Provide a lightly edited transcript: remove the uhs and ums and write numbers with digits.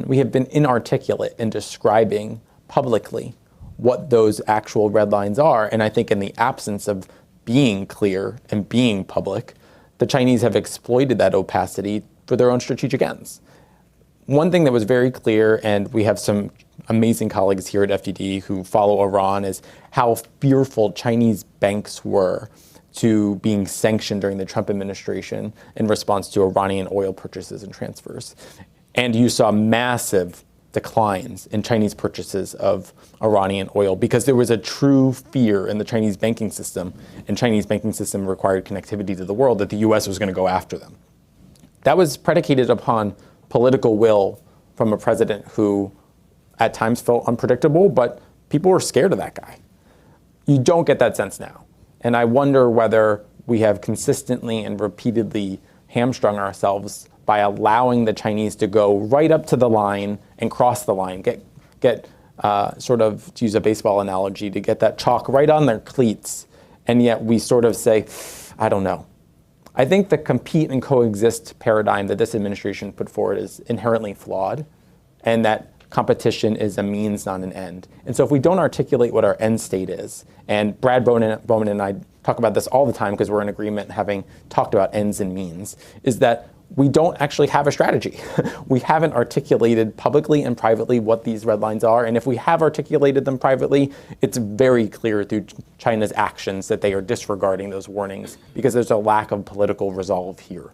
We have been inarticulate in describing publicly what those actual red lines are, and I think in the absence of being clear and being public, the Chinese have exploited that opacity for their own strategic ends. One thing that was very clear, and we have some amazing colleagues here at FDD who follow Iran, is how fearful Chinese banks were to being sanctioned during the Trump administration in response to Iranian oil purchases and transfers. And you saw massive declines in Chinese purchases of Iranian oil because there was a true fear in the Chinese banking system, and Chinese banking system required connectivity to the world, that the US was going to go after them. That was predicated upon political will from a president who at times felt unpredictable, but people were scared of that guy. You don't get that sense now. And I wonder whether we have consistently and repeatedly hamstrung ourselves by allowing the Chinese to go right up to the line and cross the line, get sort of, to use a baseball analogy, to get that chalk right on their cleats, and yet we sort of say, I don't know. I think the compete and coexist paradigm that this administration put forward is inherently flawed, and that competition is a means, not an end. And so if we don't articulate what our end state is, and Brad Bowman and I talk about this all the time because we're in agreement having talked about ends and means, is that we don't actually have a strategy. We haven't articulated publicly and privately what these red lines are, and if we have articulated them privately, it's very clear through China's actions that they are disregarding those warnings because there's a lack of political resolve here.